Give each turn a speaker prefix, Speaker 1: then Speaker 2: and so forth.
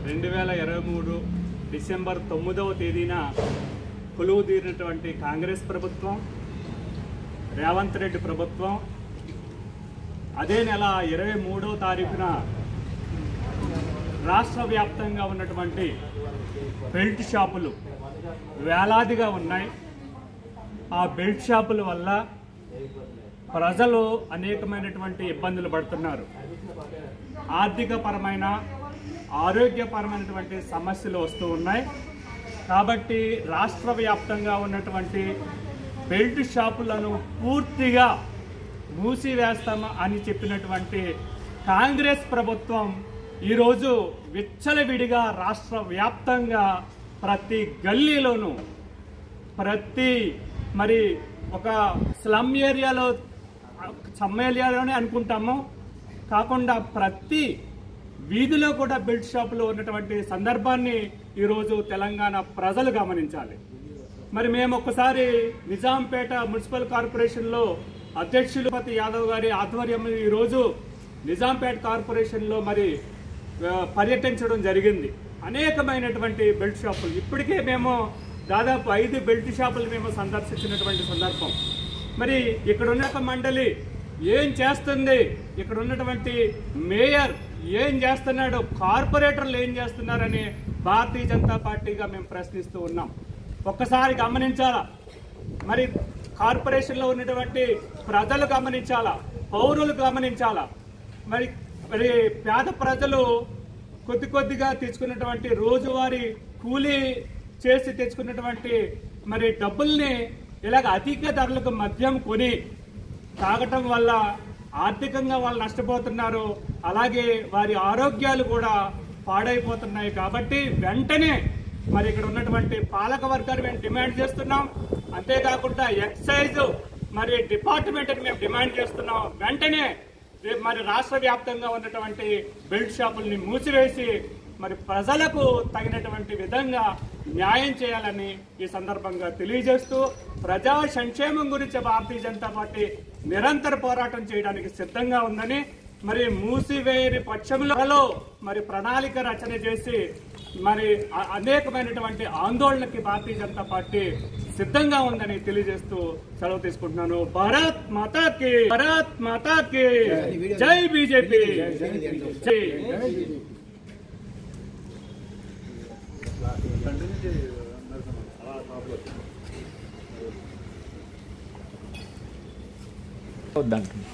Speaker 1: 2023 December 9వ తేదీన కొలువు తీరినటువంటి కాంగ్రెస్ ప్రభుత్వం, రేవంత్ రెడ్డి ప్రభుత్వం అదే నెల 23వ తారీఖున రాష్ట్ర వ్యాప్తంగా ఉన్నటువంటి బెల్ట్ షాపులు వేలాదిగా ఉన్నాయి. ఆ బెల్ట్ షాపుల వల్ల ప్రజలు అనేకమైనటువంటి ఇబ్బందులు పడుతున్నారు. ఆర్థికపరమైన, ఆరోగ్యపరమైనటువంటి సమస్యలు వస్తూ ఉన్నాయి. కాబట్టి రాష్ట్ర వ్యాప్తంగా ఉన్నటువంటి బెల్ట్ షాపులను పూర్తిగా మూసివేస్తాము అని చెప్పినటువంటి కాంగ్రెస్ ప్రభుత్వం ఈరోజు విచ్చలవిడిగా రాష్ట్ర వ్యాప్తంగా ప్రతి గల్లీలోనూ, ప్రతి ఒక స్లమ్ ఏరియాలోనే అనుకుంటాము కాకుండా ప్రతి వీధిలో కూడా బెల్ట్ షాపులు ఉన్నటువంటి సందర్భాన్ని ఈరోజు తెలంగాణ ప్రజలు గమనించాలి. మేము ఒక్కసారి నిజాంపేట మున్సిపల్ కార్పొరేషన్లో అధ్యక్షులు పతి యాదవ్ గారి ఆధ్వర్యంలో ఈరోజు నిజాంపేట కార్పొరేషన్లో పర్యటించడం జరిగింది. అనేకమైనటువంటి బెల్ట్ షాపులు, ఇప్పటికే మేము దాదాపు 5 బెల్ట్ షాపులు మేము సందర్శించినటువంటి సందర్భం. ఇక్కడ ఉన్న మండలి ఏం చేస్తుంది, ఇక్కడ ఉన్నటువంటి మేయర్ ఏం చేస్తున్నాడు, కార్పొరేటర్లు ఏం చేస్తున్నారని భారతీయ జనతా పార్టీగా మేము ప్రశ్నిస్తూ ఉన్నాం. ఒక్కసారి గమనించాలా, కార్పొరేషన్లో ఉన్నటువంటి ప్రజలు గమనించాలా, పౌరులు గమనించాలా. పేద ప్రజలు కొద్దిగా తెచ్చుకున్నటువంటి రోజువారీ కూలీ చేసి తెచ్చుకున్నటువంటి డబ్బుల్ని ఇలాగ అధిక ధరలకు మద్యం కొని తాగటం వల్ల ఆర్థికంగా వాళ్ళు నష్టపోతున్నారు. అలాగే వారి ఆరోగ్యాలు కూడా పాడైపోతున్నాయి. కాబట్టి వెంటనే ఇక్కడ ఉన్నటువంటి పాలక వర్గాన్ని మేము డిమాండ్ చేస్తున్నాం. అంతేకాకుండా ఎక్సైజ్ డిపార్ట్మెంట్ని మేము డిమాండ్ చేస్తున్నాం. వెంటనే రాష్ట్ర వ్యాప్తంగా ఉన్నటువంటి బెల్ట్ షాపుల్ని మూసివేసి ప్రజలకు తగినటువంటి విధంగా న్యాయం చేయాలని ఈ సందర్భంగా తెలియజేస్తూ, ప్రజా సంక్షేమం గురించి భారతీయ జనతా పార్టీ నిరంతర పోరాటం చేయడానికి సిద్ధంగా ఉందని, మూసివేయని పక్షంలో ప్రణాళిక రచన చేసి అనేకమైనటువంటి ఆందోళనకి భారతీయ జనతా పార్టీ సిద్ధంగా ఉందని తెలియజేస్తూ సెలవు తీసుకుంటున్నాను. భారత్ మాతాకి, భారత్ మాతాకి జై బీజేపీ, జై.
Speaker 2: వద్దంటున్నా